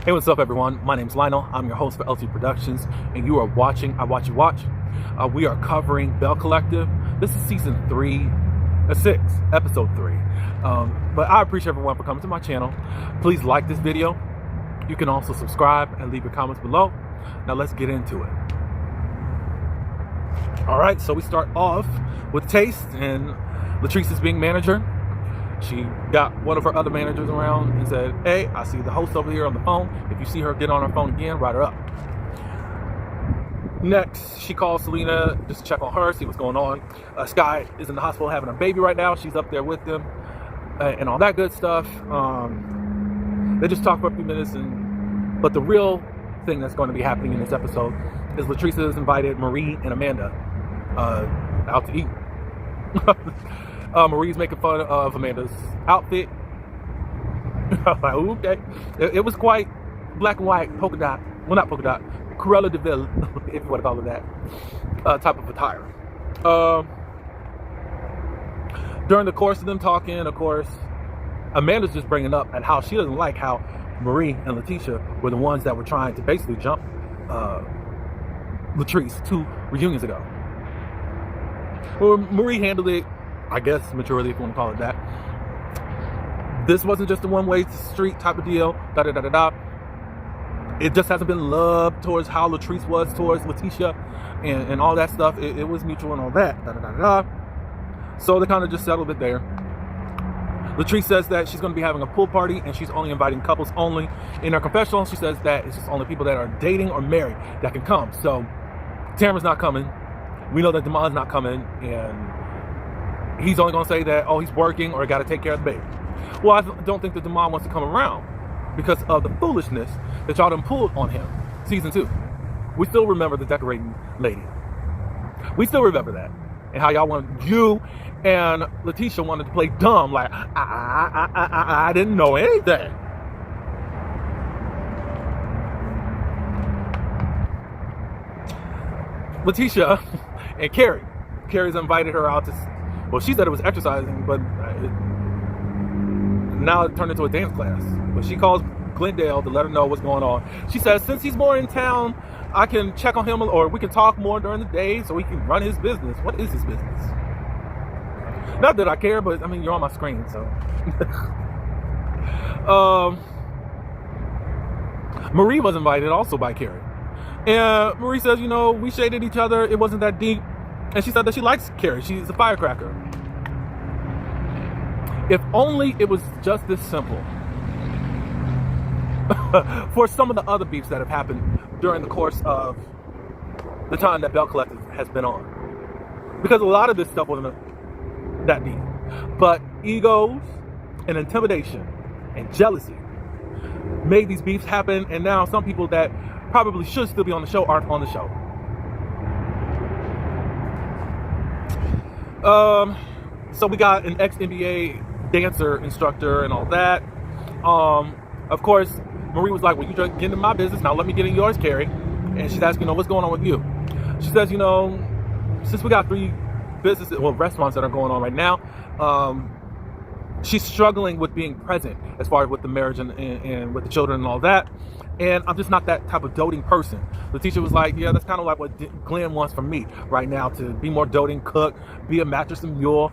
Hey, what's up, everyone? My name's Lionel. I'm your host for LT Productions, and you are watching I Watch You Watch. We are covering Belle Collective. This is season 6, episode 3. But I appreciate everyone for coming to my channel. Please like this video. You can also subscribe and leave your comments below. Now let's get into it. All right, so we start off with Taste, and Latrice is being manager. She got one of her other managers around and said, "Hey, I see the host over here on the phone. If you see her get on her phone again, write her up." Next, she calls Selena just to check on her, see what's going on. Sky is in the hospital having a baby right now. She's up there with them and all that good stuff. They just talk for a few minutes, but the real thing that's going to be happening in this episode is Latrice has invited Marie and Amanda out to eat. Marie's making fun of Amanda's outfit. Like, okay. It was quite black and white, polka dot. Well, not polka dot. Cruella de Vil, if you want to call it that, type of attire. During the course of them talking, of course, Amanda's just bringing up and how she doesn't like how Marie and Letitia were the ones that were trying to basically jump Latrice 2 reunions ago. Well, Marie handled it, I guess, maturely, if you want to call it that. This wasn't just a one-way street type of deal. It just hasn't been love towards how Latrice was towards Letitia and all that stuff. It was mutual and all that. So they kind of just settled it there. Latrice says that she's going to be having a pool party and she's only inviting couples only. In her confessional, she says that it's just only people that are dating or married that can come. So Tamara's not coming. We know that Damon's not coming, and he's only going to say that, oh, he's working or got to take care of the baby. Well, I don't think that Damon wants to come around because of the foolishness that y'all done pulled on him. Season 2. We still remember the decorating lady. We still remember that. And how y'all wanted, you and Letitia wanted to play dumb, like, I didn't know anything. Letitia and Carrie's invited her out to, well, she said it was exercising, but now it turned into a dance class. But she calls Glendale to let her know what's going on. She says, since he's more in town, I can check on him, or we can talk more during the day so he can run his business. What is his business? Not that I care, but I mean, you're on my screen, so. Marie was invited also by Carrie. And Marie says, you know, we shaded each other. It wasn't that deep. And she said that she likes Carrie. She's a firecracker. If only it was just this simple. For some of the other beefs that have happened during the course of the time that Belle Collective has been on. Because a lot of this stuff wasn't that deep. But egos and intimidation and jealousy made these beefs happen. And now some people that probably should still be on the show aren't on the show. So we got an ex-NBA dancer instructor and all that. Of course, Marie was like, well, you just get into my business, now let me get in yours, Carrie. And she's asking, what's going on with you? She says, since we got 3 restaurants that are going on right now, she's struggling with being present as far as with the marriage and with the children and all that. And I'm just not that type of doting person. Letitia was like, yeah, that's kind of like what Glenn wants from me right now, to be more doting, cook, be a mattress and mule,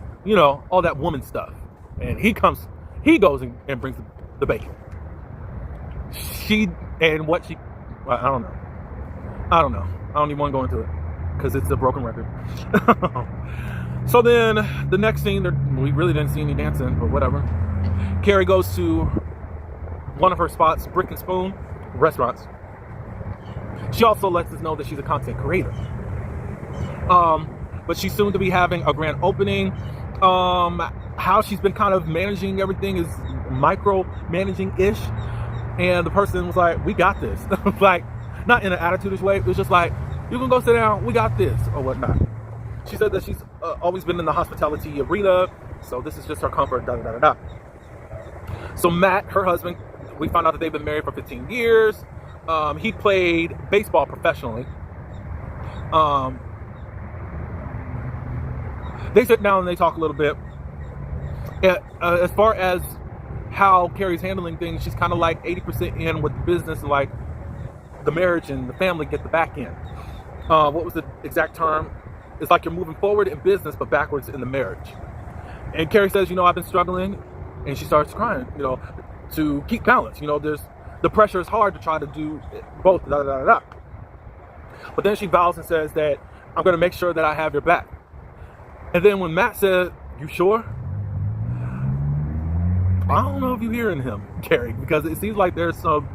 all that woman stuff. And he goes and brings the bacon. I don't know. I don't even want to go into it because it's a broken record. So then the next scene, we really didn't see any dancing, but whatever. Carrie goes to one of her spots, Brick and Spoon restaurants. She also lets us know that she's a content creator. But she's soon to be having a grand opening. How she's been kind of managing everything is micro-managing-ish. And the person was like, we got this. Like, not in an attitude-ish way. It was just like, you can go sit down, we got this, or whatnot. She said that she's always been in the hospitality arena, so this is just her comfort, So Matt, her husband, we found out that they've been married for 15 years. He played baseball professionally. They sit down and they talk a little bit. As far as how Carrie's handling things, she's kind of like 80% in with the business, and like the marriage and the family get the back end. What was the exact term? It's like you're moving forward in business but backwards in the marriage. And Carrie says, I've been struggling, and she starts crying, to keep balance. There's the pressure is hard to try to do both. But then she vows and says that I'm going to make sure that I have your back. And then when Matt said, "You sure?" I don't know if you're hearing him, Carrie, because it seems like there's some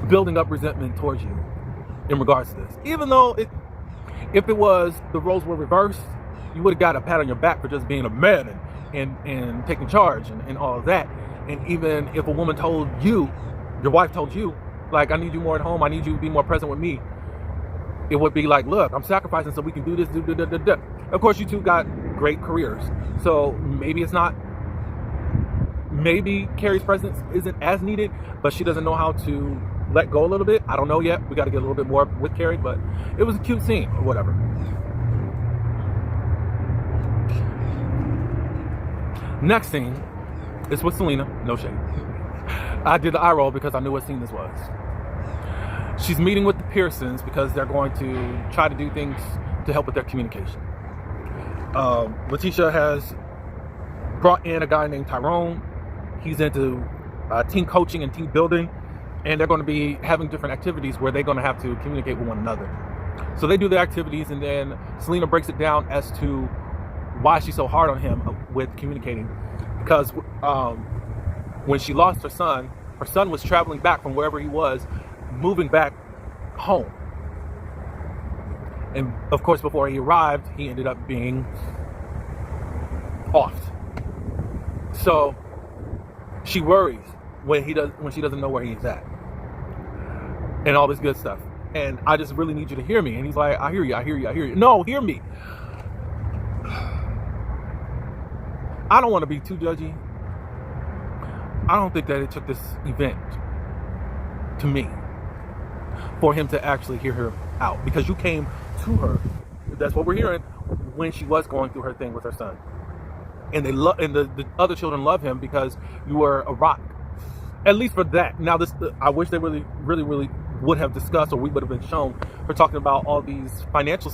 building up resentment towards you in regards to this. Even though if it was the roles were reversed, you would have got a pat on your back for just being a man and taking charge and all of that. And even if a woman told you, your wife told you, like, I need you more at home, I need you to be more present with me, it would be like, look, I'm sacrificing so we can do this, Of course, you two got great careers. So maybe Carrie's presence isn't as needed, but she doesn't know how to let go a little bit. I don't know yet. We got to get a little bit more with Carrie, but it was a cute scene or whatever. Next scene is with Selena. No shade. I did the eye roll because I knew what scene this was. She's meeting with the Pearsons because they're going to try to do things to help with their communication. Letitia has brought in a guy named Tyrone. He's into team coaching and team building, and they're going to be having different activities where they're going to have to communicate with one another. So they do the activities, and then Selena breaks it down as to why she's so hard on him with communicating. Because when she lost her son was traveling back from wherever he was, moving back home. And of course, before he arrived, he ended up being offed. So she worries when she doesn't know where he's at, and all this good stuff. And I just really need you to hear me. And he's like, I hear you. No, hear me. I don't want to be too judgy. I don't think that it took this event to me for him to actually hear her out, because you came to her. That's what we're hearing, when she was going through her thing with her son. And the other children love him because you were a rock. At least for that. Now, I wish they really would have discussed, or we would have been shown, her talking about all these financial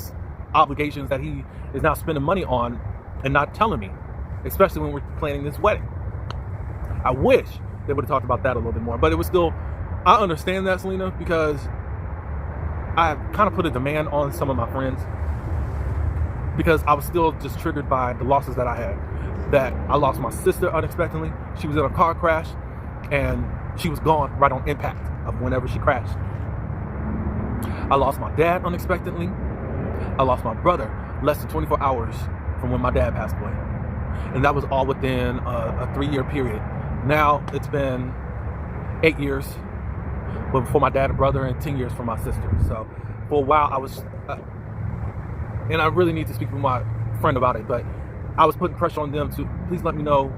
obligations that he is now spending money on and not telling me, especially when we're planning this wedding. I wish they would have talked about that a little bit more. But it was still, I understand that, Selena, because I kind of put a demand on some of my friends, because I was still just triggered by the losses that I had. That I lost my sister unexpectedly. She was in a car crash, and she was gone right on impact of whenever she crashed. I lost my dad unexpectedly. I lost my brother less than 24 hours from when my dad passed away. And that was all within a 3-year period. Now it's been 8 years for my dad and brother, and 10 years for my sister. So for a while I was, and I really need to speak with my friend about it, but I was putting pressure on them to please let me know,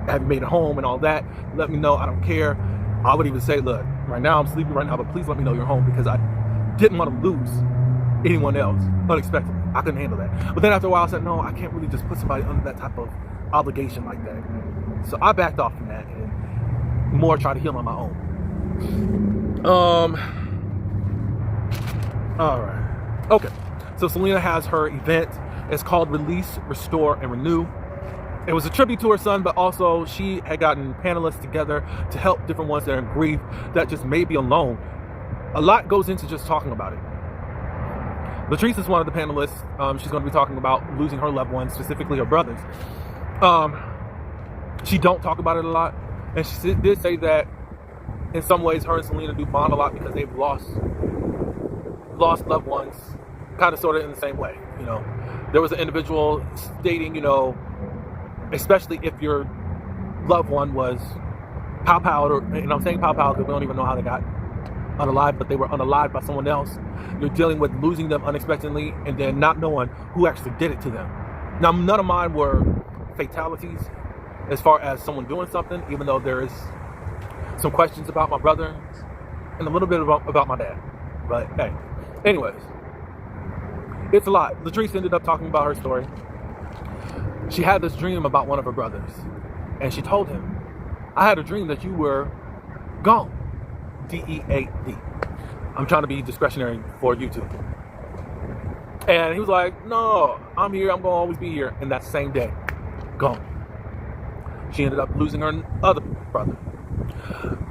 have you made it home and all that. Let me know, I don't care. I would even say, look, right now I'm sleeping right now, but please let me know you're home, because I didn't want to lose anyone else unexpectedly. I couldn't handle that. But then after a while I said, no, I can't really just put somebody under that type of obligation like that. So I backed off from that and more tried to heal on my own. All right. Okay. So Selena has her event. It's called Release, Restore, and Renew. It was a tribute to her son, but also she had gotten panelists together to help different ones that are in grief, that just may be alone. A lot goes into just talking about it. Latrice is one of the panelists. She's going to be talking about losing her loved ones, specifically her brothers. She don't talk about it a lot, and she did say that in some ways her and Selena do bond a lot because they've lost loved ones kind of sort of in the same way. There was an individual stating, especially if your loved one was pow-powed, and I'm saying pow-powed because we don't even know how they got unalived, but they were unalived by someone else. You're dealing with losing them unexpectedly and then not knowing who actually did it to them. Now, none of mine were fatalities as far as someone doing something, even though there is some questions about my brother and a little bit about my dad. But hey, anyways, it's a lot. Latrice ended up talking about her story. She had this dream about one of her brothers, and she told him I had a dream that you were gone. DEAD. I'm trying to be discretionary for YouTube. And he was like, no, I'm here. I'm going to always be here. And that same day, gone. She ended up losing her other brother.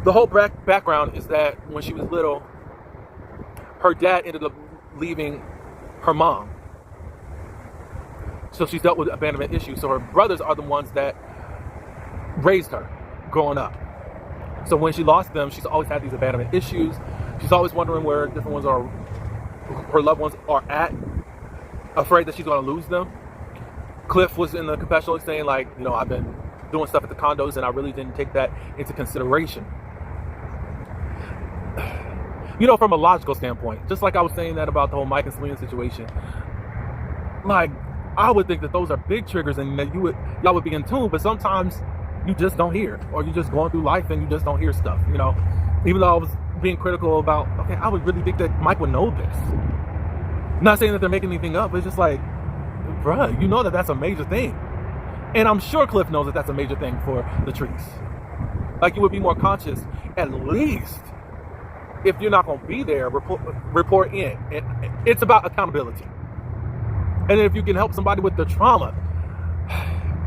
The whole background is that when she was little, her dad ended up leaving her mom. So she's dealt with abandonment issues. So her brothers are the ones that raised her growing up. So when she lost them, she's always had these abandonment issues. She's always wondering where different ones are, her loved ones are at, afraid that she's going to lose them. Cliff was in the confessional saying, like, you know, I've been doing stuff at the condos and I really didn't take that into consideration. You know, from a logical standpoint, just like I was saying that about the whole Mike and Selena situation, like, I would think that those are big triggers and that y'all would be in tune, but sometimes you just don't hear, or you're just going through life and you just don't hear stuff, you know. Even though I was being critical about, okay, I would really think that Mike would know this. Not saying that they're making anything up, but it's just like, bruh, you know that that's a major thing. And I'm sure Cliff knows that that's a major thing for the trees. Like, you would be more conscious, at least, if you're not going to be there, report in. It's about accountability. And if you can help somebody with the trauma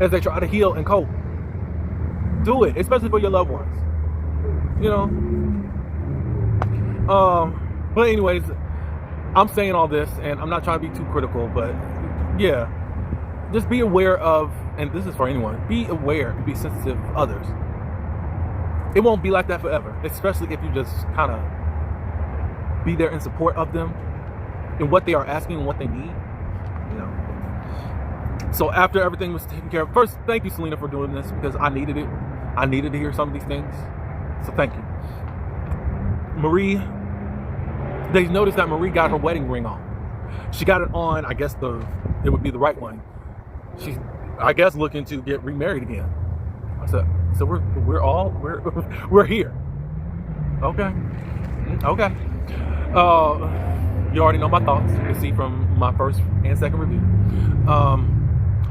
as they try to heal and cope, do it, especially for your loved ones. You know? But anyways, I'm saying all this, and I'm not trying to be too critical, but yeah, just be aware of, and this is for anyone, be aware and be sensitive of others. It won't be like that forever, especially if you just kind of be there in support of them and what they are asking and what they need. You know. So after everything was taken care of, first, thank you, Selena, for doing this, because I needed it. I needed to hear some of these things. So thank you. Marie, they noticed that Marie got her wedding ring on. She got it on, I guess it would be the right one. She's, I guess, looking to get remarried again. So we're here. Okay. You already know my thoughts. You can see from my first and second review.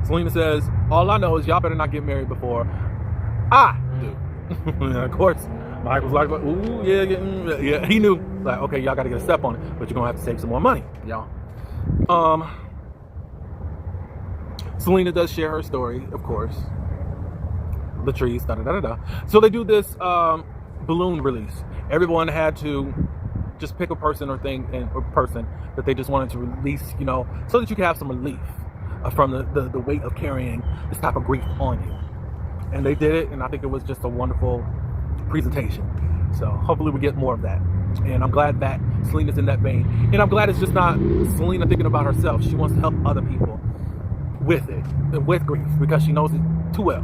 Selena says, all I know is y'all better not get married before I do. And of course, Mike was like, ooh, yeah. He knew, like, okay, y'all got to get a step on it, but you're going to have to save some more money, y'all. Selena does share her story, of course. The trees, da-da-da-da-da. So they do this balloon release. Everyone had to just pick a person or thing or person that they just wanted to release, you know, so that you can have some relief from the weight of carrying this type of grief on you. And they did it, and I think it was just a wonderful presentation. So hopefully we get more of that. And I'm glad that Selena's in that vein. And I'm glad it's just not Selena thinking about herself. She wants to help other people with it, with grief, because she knows it too well.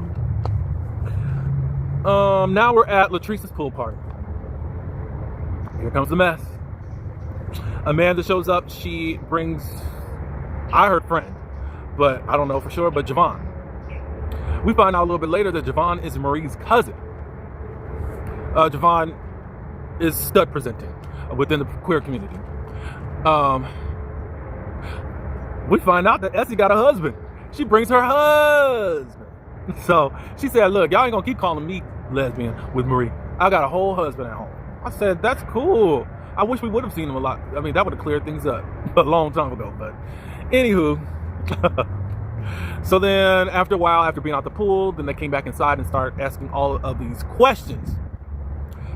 Now we're at Latrice's pool party. Here comes the mess. Amanda shows up. She brings, I heard friend, but I don't know for sure, but Javon. We find out a little bit later that Javon is Marie's cousin. Javon is stud presenting within the queer community. We find out that Essie got a husband. She brings her husband. So she said, look, y'all ain't gonna keep calling me lesbian with Marie. I got a whole husband at home. I said, that's cool. I wish we would have seen him a lot. I mean, that would have cleared things up a long time ago. But anywho, so then after a while, after being out the pool, then they came back inside and started asking all of these questions.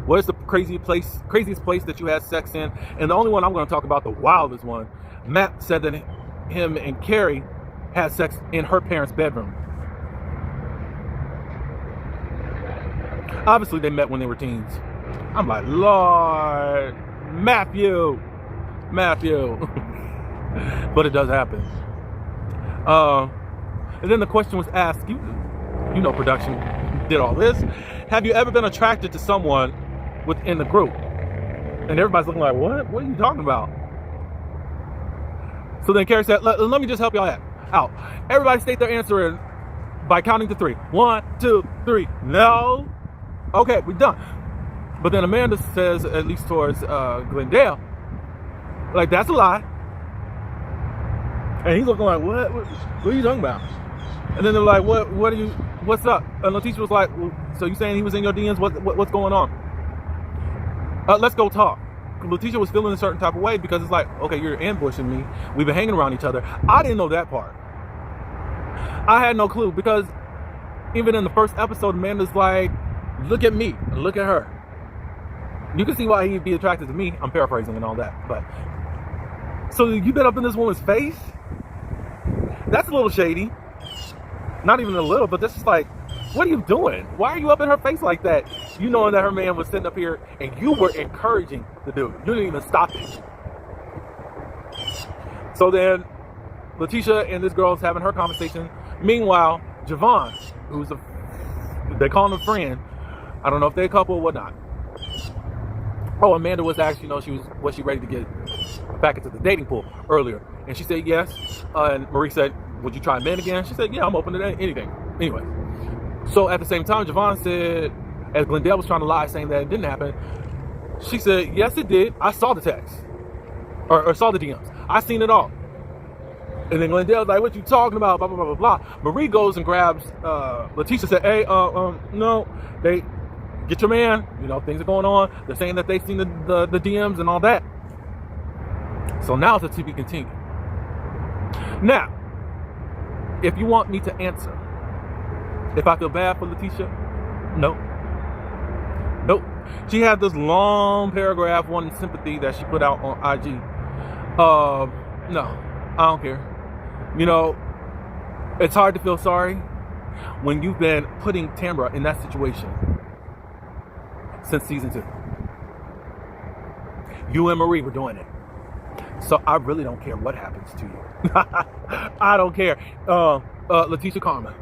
What is the craziest place that you had sex in? And the only one I'm going to talk about, the wildest one, Matt said that him and Carrie had sex in her parents' bedroom. Obviously, they met when they were teens. I'm like, Lord, Matthew. But it does happen. And then the question was asked, you know production did all this. Have you ever been attracted to someone within the group? And everybody's looking like, what? What are you talking about? So then Carrie said, let me just help y'all out. Everybody state their answer by counting to 3. 1, 2, 3. No. Okay, we're done. But then Amanda says, at least towards Glendale, like, that's a lie. And he's looking like, what are you talking about? And then they're like, what's up? And Letitia was like, well, so you saying he was in your DMs? What's going on? Let's go talk. Letitia was feeling a certain type of way because it's like, okay, you're ambushing me. We've been hanging around each other. I didn't know that part. I had no clue because even in the first episode, Amanda's like, look at me, look at her. You can see why he'd be attracted to me. I'm paraphrasing and all that, but so you been up in this woman's face? That's a little shady. Not even a little, but that's just like, what are you doing? Why are you up in her face like that? You knowing that her man was sitting up here and you were encouraging the dude. You didn't even stop it. So then Letitia and this girl's having her conversation. Meanwhile, Javon, they call him a friend. I don't know if they're a couple or whatnot. Oh, Amanda was actually, was she ready to get back into the dating pool earlier? And she said yes. And Marie said, would you try men again? She said, yeah, I'm open to anything. Anyway. So at the same time, Javon said, as Glendale was trying to lie, saying that it didn't happen, she said, yes, it did. I saw the text. Or saw the DMs. I seen it all. And then Glendale's like, what you talking about? Blah, blah, blah, blah, blah. Marie goes and grabs, Letitia said, hey, no, get your man. Things are going on. They're saying that they've seen the DMs and all that. So now it's a to be continued. Now, if you want me to answer, if I feel bad for Letitia, no. Nope. She had this long paragraph wanting sympathy that she put out on IG. No, I don't care. It's hard to feel sorry when you've been putting Tamra in that situation since season 2. You and Marie were doing it. So I really don't care what happens to you. I don't care. Letitia Karma.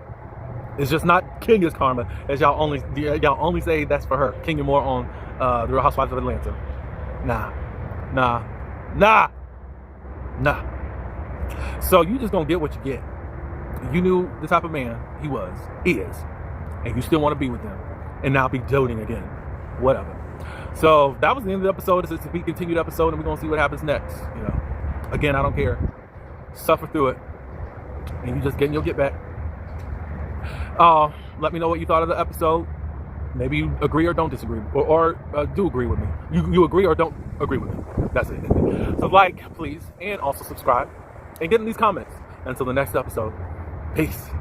It's just not Kenya's karma, as y'all only say that's for her. Kenya more on the Real Housewives of Atlanta. Nah. So you just gonna get what you get. You knew the type of man he is, and you still want to be with him, and now be doting again. Whatever. So that was the end of the episode. It's a to be continued episode, and we're gonna see what happens next. Again, I don't care. Suffer through it, and you'll get back. Let me know what you thought of the episode. Maybe you agree or don't disagree, or do agree with me. You agree or don't agree with me. That's it. So like, please, and also subscribe, and get in these comments. Until the next episode, peace.